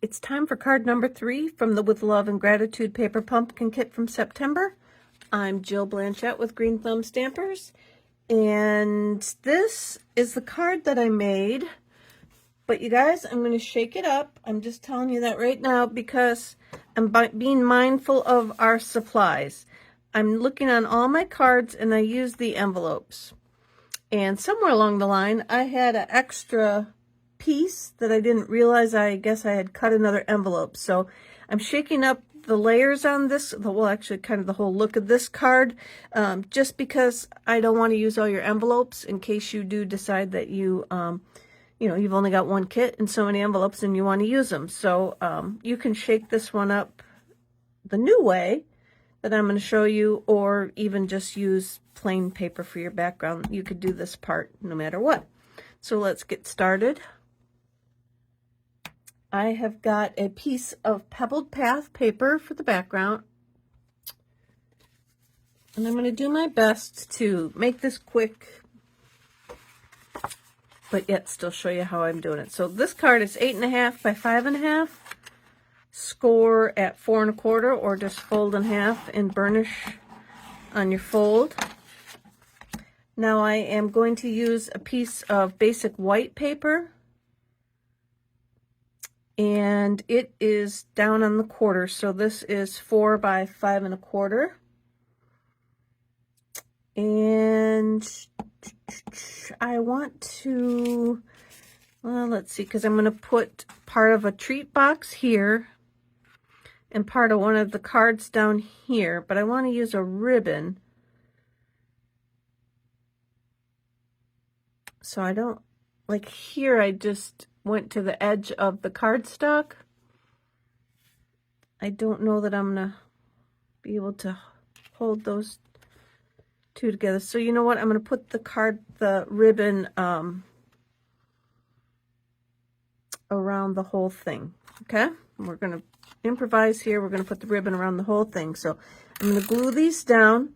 It's time for card number 3 from the With Love and Gratitude Paper Pumpkin Kit from September. I'm Jill Blanchette with Green Thumb Stampers, and this is the card that I made. But you guys, I'm going to shake it up. I'm just telling you that right now because I'm being mindful of our supplies. I'm looking on all my cards and I use the envelopes. And somewhere along the line, I had an extra piece that I didn't realize. I guess I had cut another envelope. So I'm shaking up the layers on this, well, actually kind of the whole look of this card, just because I don't want to use all your envelopes in case you do decide that you know, you've only got one kit and so many envelopes and you want to use them. So you can shake this one up the new way that I'm going to show you, or even just use plain paper for your background. You could do this part no matter what. So let's get started. I have got a piece of Pebbled Path paper for the background. And I'm going to do my best to make this quick, but yet still show you how I'm doing it. So this card is 8.5 by 5.5. Score at 4 1/4, or just fold in half and burnish on your fold. Now I am going to use a piece of basic white paper, and it is down on the quarter. So this is 4 by 5 1/4. And I want to, well, let's see, because I'm going to put part of a treat box here and part of one of the cards down here, but I want to use a ribbon. So I don't, like here, I just went to the edge of the cardstock. I don't know that I'm going to be able to hold those two together. So you know what? I'm going to put the ribbon around the whole thing. Okay? We're going to improvise here. We're going to put the ribbon around the whole thing. So I'm going to glue these down.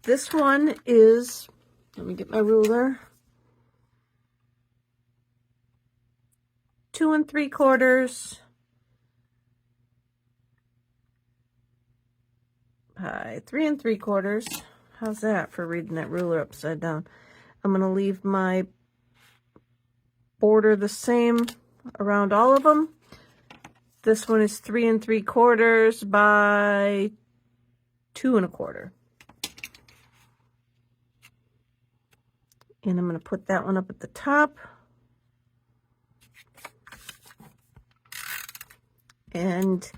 This one is, let me get my ruler, 2 3/4 by 3 3/4. How's that for reading that ruler upside down? I'm going to leave my border the same around all of them. This one is 3 3/4 by 2 1/4. And I'm going to put that one up at the top. And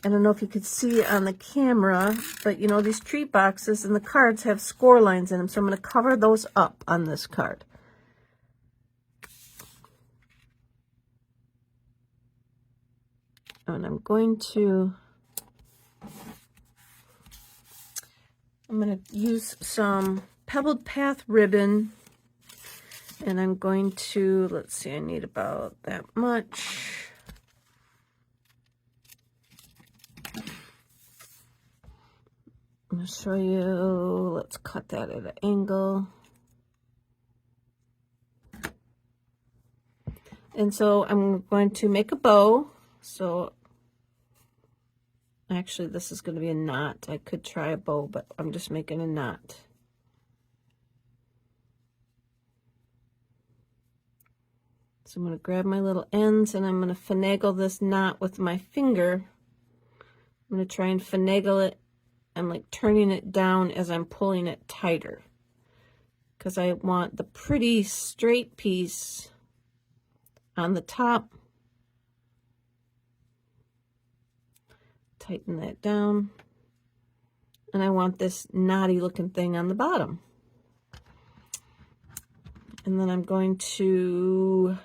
I don't know if you could see it on the camera, but you know, these treat boxes and the cards have score lines in them. So I'm going to cover those up on this card. And I'm going to use some Pebbled Path ribbon. And I'm going to, let's see, I need about that much. I'm going to show you, let's cut that at an angle. And so I'm going to make a bow. So actually this is going to be a knot. I could try a bow, but I'm just making a knot. So I'm going to grab my little ends and I'm going to finagle this knot with my finger. I'm going to try and finagle it. I'm like turning it down as I'm pulling it tighter, because I want the pretty straight piece on the top. Tighten that down. And I want this knotty looking thing on the bottom. And then I'm going to,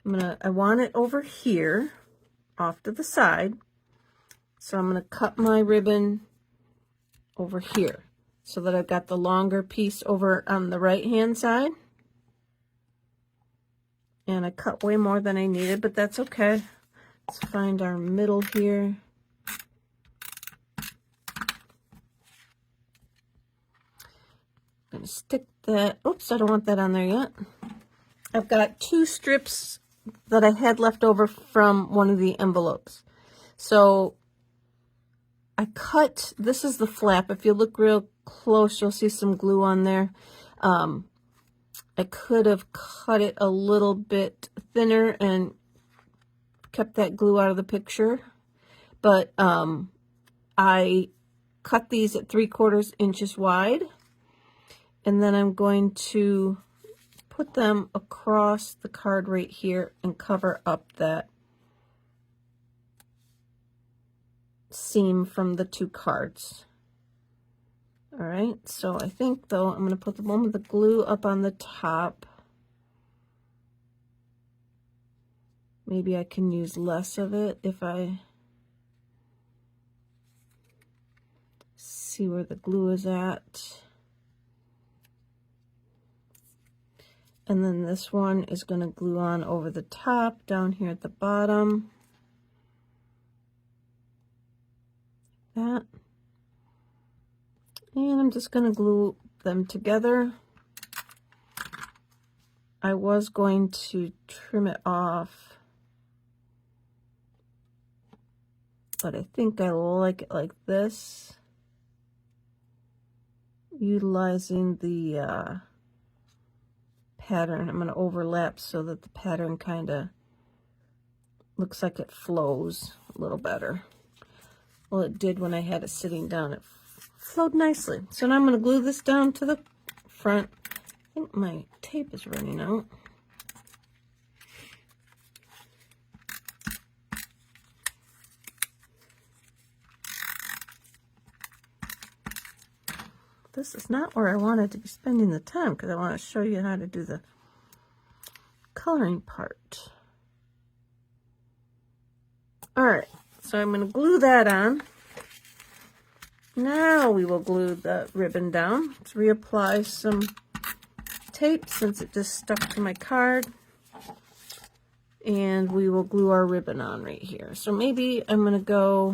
I want it over here off to the side. So I'm going to cut my ribbon over here so that I've got the longer piece over on the right hand side. And I cut way more than I needed, but that's okay. Let's find our middle here. I'm going to stick that, oops, I don't want that on there yet. I've got 2 strips that I had left over from one of the envelopes. So I cut, this is the flap. If you look real close, you'll see some glue on there. I could have cut it a little bit thinner and kept that glue out of the picture, but I cut these at 3/4 inches wide, and then I'm going to put them across the card right here and cover up that seam from the two cards. All right, so I think though I'm going to put the one with the glue up on the top. Maybe I can use less of it if I see where the glue is at. And then this one is going to glue on over the top down here at the bottom. That. And I'm just going to glue them together. I was going to trim it off, but I think I like it like this, utilizing the pattern. I'm going to overlap so that the pattern kind of looks like it flows a little better. Well, it did when I had it sitting down. It flowed nicely. So now I'm going to glue this down to the front. I think my tape is running out. This is not where I wanted to be spending the time, because I want to show you how to do the coloring part. All right, so I'm going to glue that on. Now we will glue the ribbon down. Let's reapply some tape since it just stuck to my card. And we will glue our ribbon on right here. So maybe I'm going to go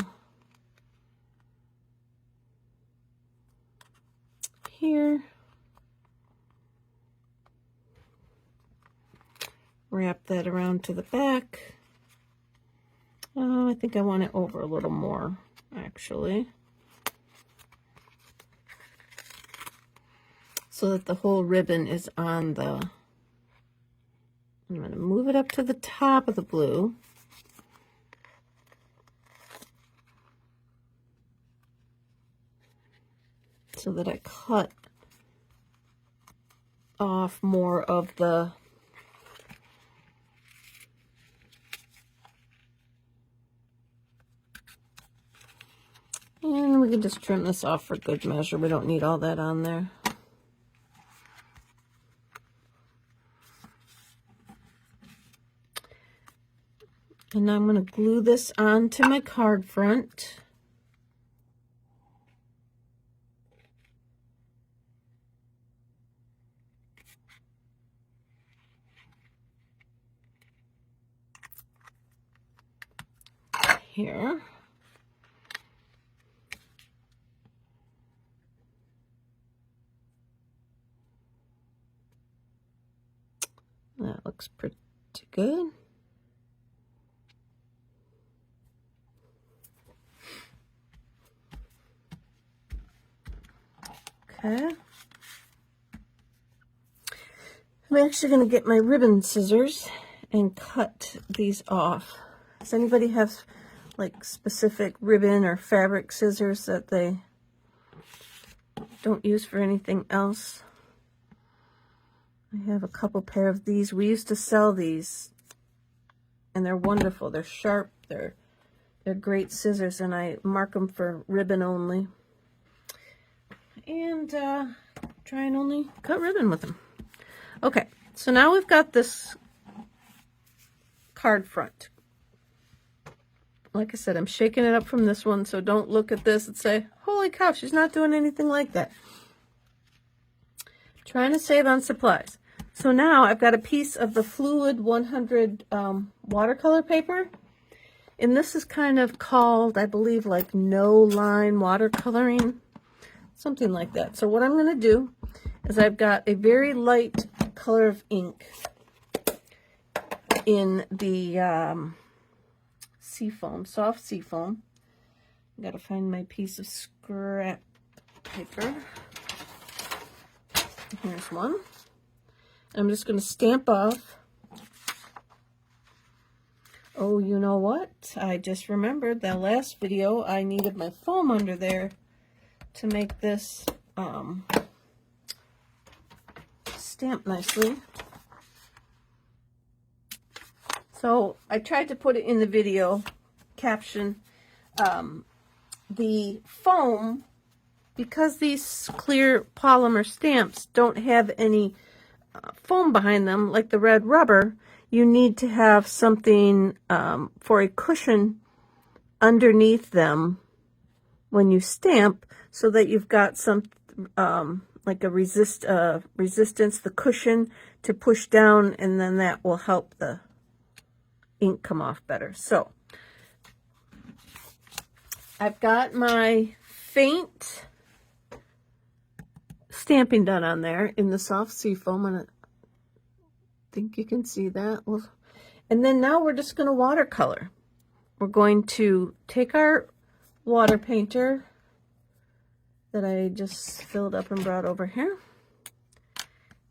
here. Wrap that around to the back. Oh, I think I want it over a little more, actually, so that the whole ribbon is on the, I'm going to move it up to the top of the blue. So that I cut off more of the and we can just trim this off for good measure. We don't need all that on there. And now I'm going to glue this onto my card front. Here. That looks pretty good. Okay. I'm actually going to get my ribbon scissors and cut these off. Does anybody have like specific ribbon or fabric scissors that they don't use for anything else? I have a couple pair of these. We used to sell these, and they're wonderful. They're sharp. They're great scissors, and I mark them for ribbon only. And try and only cut ribbon with them. Okay, so now we've got this card front. Like I said, I'm shaking it up from this one, so don't look at this and say, holy cow, she's not doing anything like that. Trying to save on supplies. So now I've got a piece of the Fluid 100 watercolor paper. And this is kind of called, I believe, like no line watercoloring. Something like that. So what I'm going to do is I've got a very light color of ink. in the seafoam, soft seafoam. I gotta find my piece of scrap paper. Here's one. I'm just gonna stamp off. Oh, you know what? I just remembered the last video I needed my foam under there to make this stamp nicely. So I tried to put it in the video caption. The foam, because these clear polymer stamps don't have any foam behind them, like the red rubber, you need to have something for a cushion underneath them when you stamp, so that you've got some like a resistance, the cushion to push down, and then that will help the ink come off better. So I've got my faint stamping done on there in the soft seafoam, and I think you can see that. Well, and then now we're just going to watercolor. We're going to take our water painter that I just filled up and brought over here,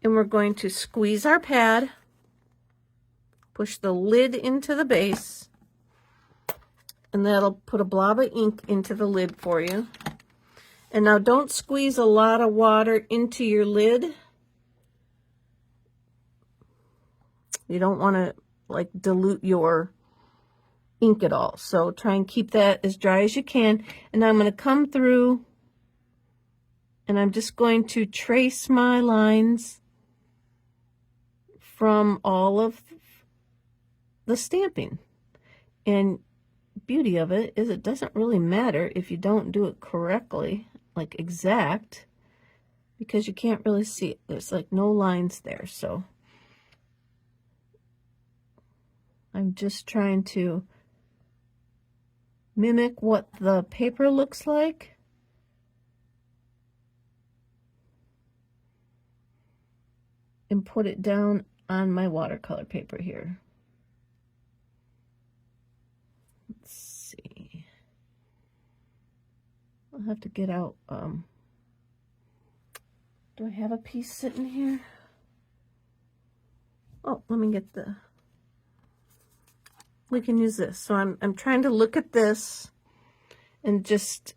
and we're going to squeeze our pad, push the lid into the base, and that'll put a blob of ink into the lid for you. And now don't squeeze a lot of water into your lid. You don't want to like dilute your ink at all. So try and keep that as dry as you can. And I'm going to come through and I'm just going to trace my lines from all of the stamping. And beauty of it is it doesn't really matter if you don't do it correctly, like exact, because you can't really see it. There's like no lines there. So I'm just trying to mimic what the paper looks like. And put it down on my watercolor paper here. Let's see. I'll have to get out. Do I have a piece sitting here? Oh, let me get the. We can use this. So I'm trying to look at this and just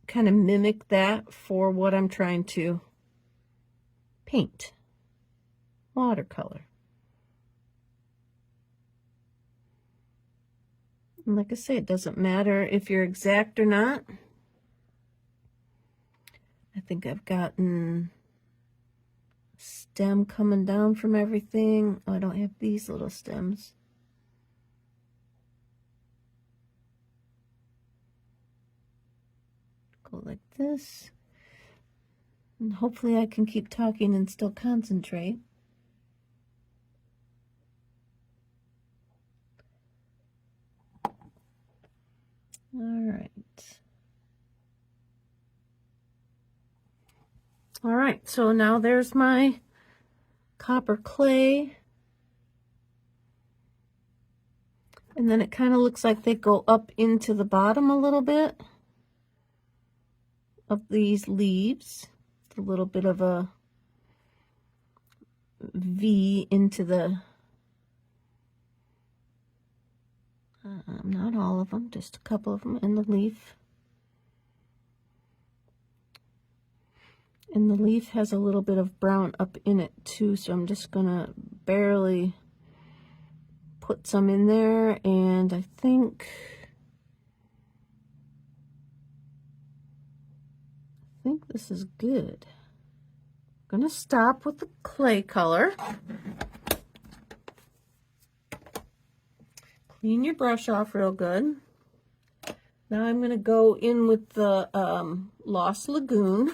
kind of mimic that for what I'm trying to paint. Watercolor. And like I say, it doesn't matter if you're exact or not. I think I've gotten stem coming down from everything. Oh, I don't have these little stems. Go like this. And hopefully I can keep talking and still concentrate. All right, so now there's my copper clay. And then it kind of looks like they go up into the bottom a little bit of these leaves. It's a little bit of a V into the, not all of them, just a couple of them in the leaf. And the leaf has a little bit of brown up in it too, so I'm just gonna barely put some in there, and I think this is good. I'm gonna stop with the clay color. Clean your brush off real good. Now I'm gonna go in with the Lost Lagoon.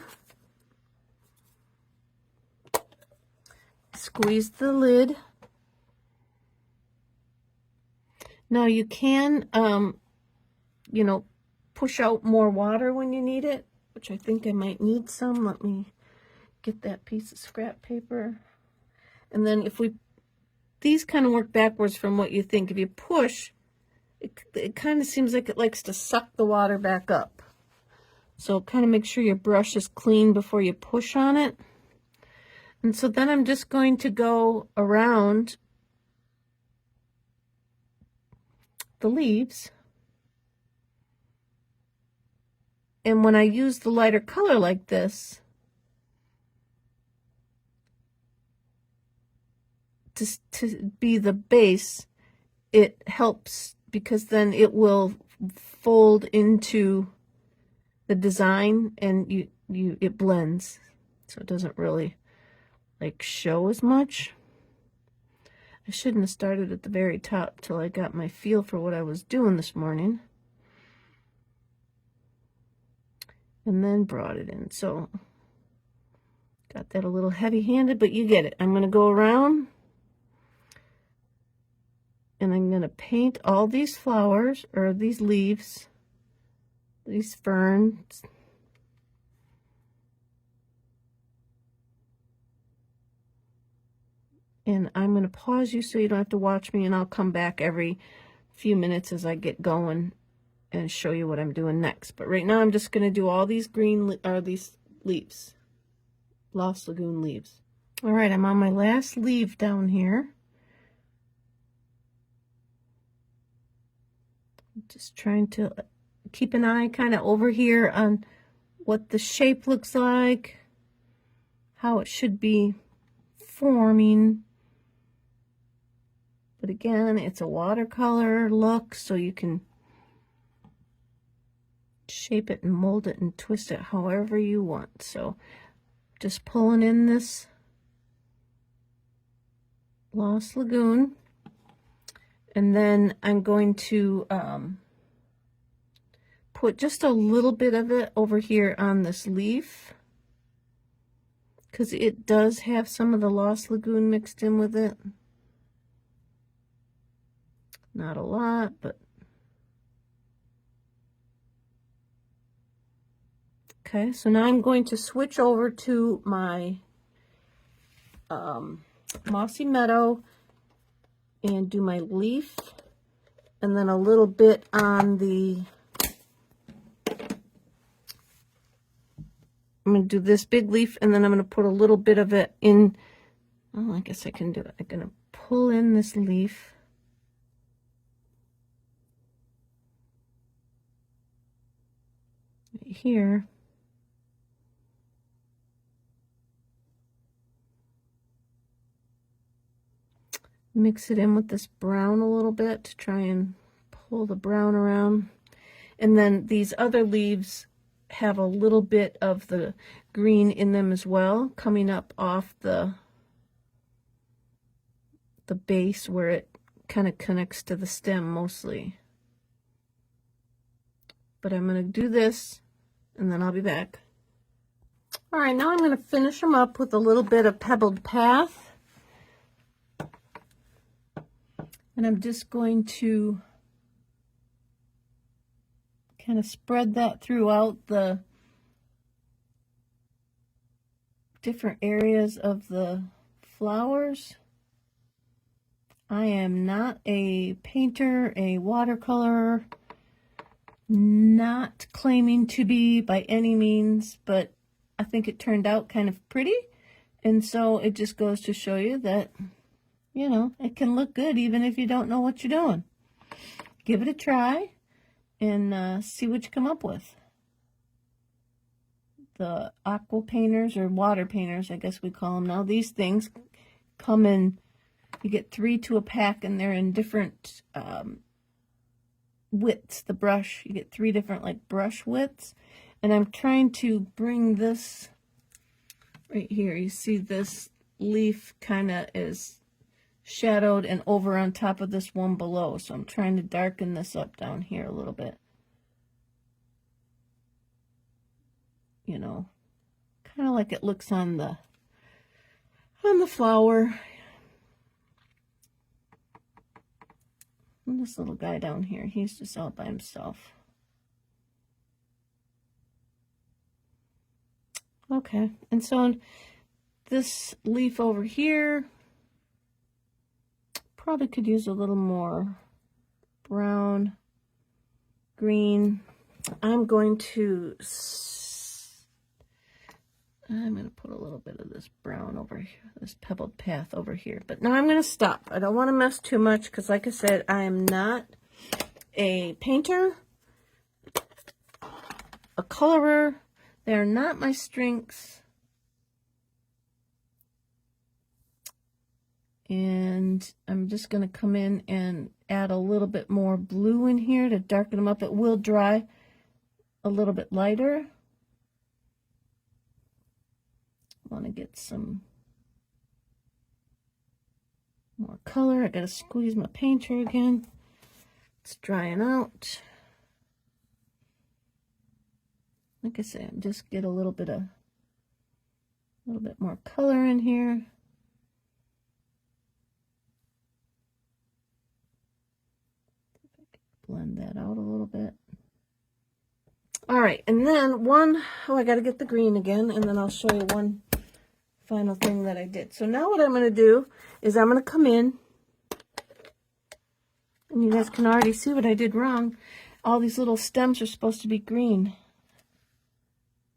Squeeze the lid. Now you can, you know, push out more water when you need it, which I think I might need some. Let me get that piece of scrap paper. And then if we these kind of work backwards from what you think. If you push, it kind of seems like it likes to suck the water back up. So kind of make sure your brush is clean before you push on it. And so then I'm just going to go around the leaves. And when I use the lighter color like this, to be the base, it helps because then it will fold into the design and it blends. So it doesn't really like show as much. I shouldn't have started at the very top till I got my feel for what I was doing this morning. And then brought it in. So got that a little heavy-handed, but you get it. I'm going to go around and I'm going to paint all these flowers, or these leaves, these ferns. And I'm going to pause you so you don't have to watch me, and I'll come back every few minutes as I get going and show you what I'm doing next. But right now I'm just going to do all these these leaves, Lost Lagoon leaves. All right, I'm on my last leaf down here. Just trying to keep an eye kind of over here on what the shape looks like, how it should be forming. But again, it's a watercolor look, so you can shape it and mold it and twist it however you want. So just pulling in this Lost Lagoon. And then I'm going to put just a little bit of it over here on this leaf, because it does have some of the Lost Lagoon mixed in with it. Not a lot, but okay. So now I'm going to switch over to my Mossy Meadow and do my leaf, and then a little bit on the, I'm going to do this big leaf, and then I'm going to put a little bit of it in. Oh, I guess I can do it. I'm going to pull in this leaf. Right here. Mix it in with this brown a little bit to try and pull the brown around. And then these other leaves have a little bit of the green in them as well, coming up off the base where it kind of connects to the stem mostly. But I'm going to do this and then I'll be back. All right, now I'm going to finish them up with a little bit of Pebbled Path. And I'm just going to kind of spread that throughout the different areas of the flowers. I am not a painter, a watercolorer, not claiming to be by any means, but I think it turned out kind of pretty. And so it just goes to show you that, you know, it can look good even if you don't know what you're doing. Give it a try and see what you come up with. The aqua painters, or water painters, I guess we call them now. These things come in, you get 3 to a pack, and they're in different widths. The brush, you get 3 different like brush widths. And I'm trying to bring this right here. You see this leaf kind of is shadowed and over on top of this one below. So I'm trying to darken this up down here a little bit. You know, kind of like it looks on the flower. And this little guy down here, he's just all by himself. Okay, and so this leaf over here, probably could use a little more brown, green. I'm going to put a little bit of this brown over here, this pebbled path over here. But now I'm going to stop. I don't want to mess too much because, like I said, I am not a painter, a colorer. They're not my strengths. And I'm just going to come in and add a little bit more blue in here to darken them up. It will dry a little bit lighter. I want to get some more color. I got to squeeze my painter again. It's drying out. Like I said, just get a little bit more color in here. Blend that out a little bit. All right, and then I got to get the green again, and then I'll show you one final thing that I did. So now what I'm going to do is I'm going to come in, and you guys can already see what I did wrong. All these little stems are supposed to be green.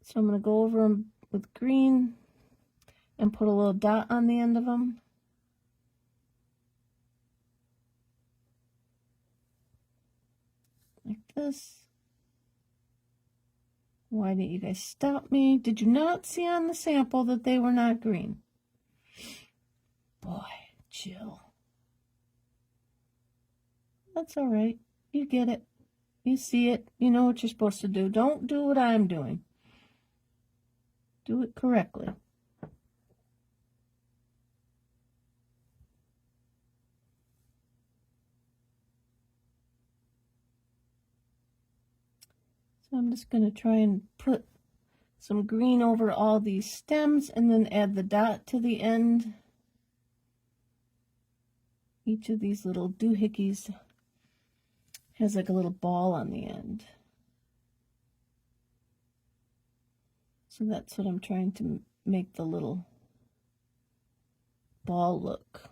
So I'm going to go over them with green and put a little dot on the end of them. Like this. Why didn't you guys stop me? Did you not see on the sample that they were not green? Boy, Jill. That's all right. You get it. You see it. You know what you're supposed to do. Don't do what I'm doing. Do it correctly. So I'm just going to try and put some green over all these stems and then add the dot to the end. Each of these little doohickeys has like a little ball on the end. So that's what I'm trying to make the little ball look.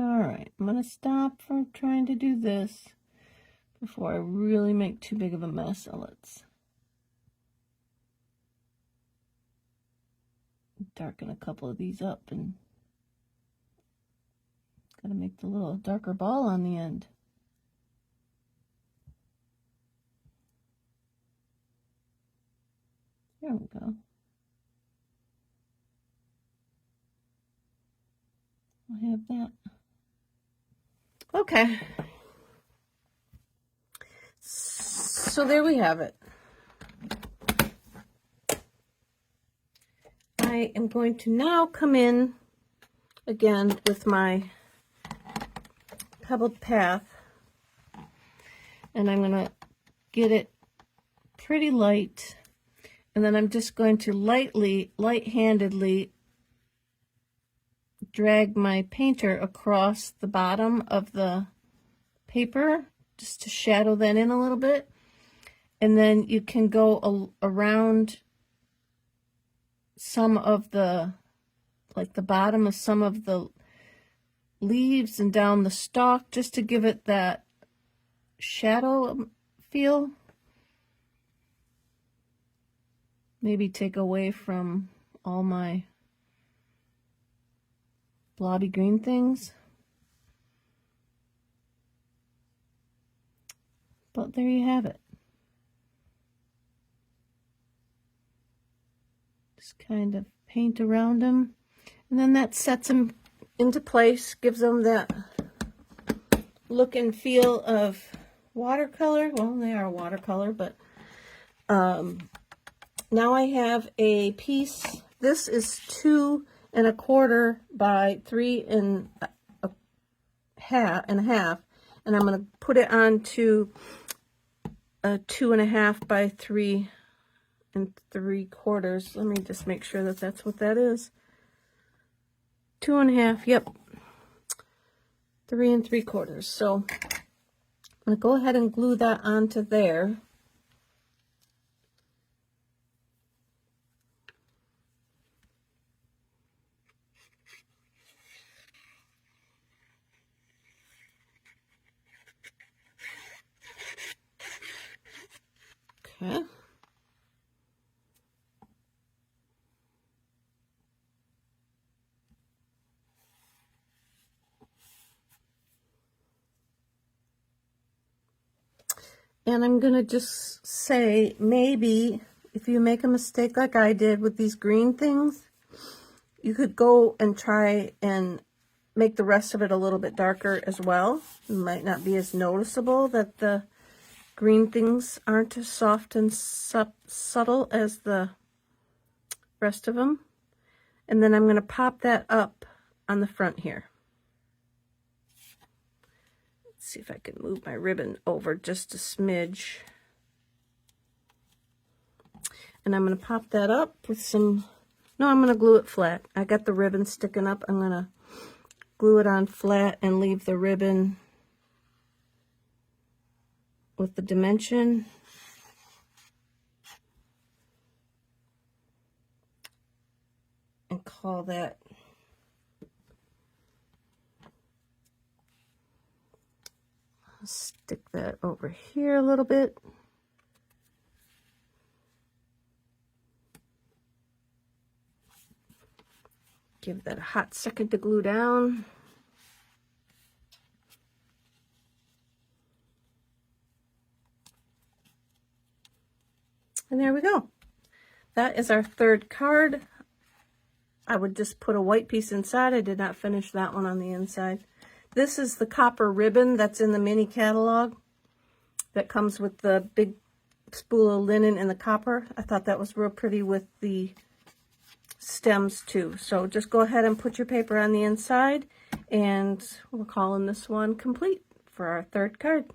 All right, I'm going to stop from trying to do this before I really make too big of a mess. So let's darken a couple of these up, and got to make the little darker ball on the end. There we go. I'll have that. Okay. So there we have it. I am going to now come in again with my pebbled path, and I'm going to get it pretty light, and then I'm just going to light-handedly drag my painter across the bottom of the paper just to shadow that in a little bit. And then you can go around some of the, like the bottom of some of the leaves and down the stalk, just to give it that shadow feel. Maybe take away from all my blobby green things. But there you have it. Just kind of paint around them, and then that sets them into place, gives them that look and feel of watercolor. Well, they are watercolor, but now I have a piece. This is 2 1/4 by 3 1/2, and I'm going to put it onto a 2 1/2 by 3 3/4. Let me just make sure that that's what that is. 2 1/2. Yep. 3 3/4. So I'm going to go ahead and glue that onto there. Okay. And I'm going to just say, maybe if you make a mistake like I did with these green things, you could go and try and make the rest of it a little bit darker as well. It might not be as noticeable that the green things aren't as soft and subtle as the rest of them. And then I'm going to pop that up on the front here. Let's see if I can move my ribbon over just a smidge. And I'm going to pop that up with some, no, I'm going to glue it flat. I got the ribbon sticking up. I'm going to glue it on flat and leave the ribbon with the dimension. And call that stick that over here a little bit. Give that a hot second to glue down. And there we go. That is our third card. I would just put a white piece inside. I did not finish that one on the inside. This is the copper ribbon that's in the mini catalog that comes with the big spool of linen and the copper. I thought that was real pretty with the stems too. So just go ahead and put your paper on the inside, and we're calling this one complete for our third card.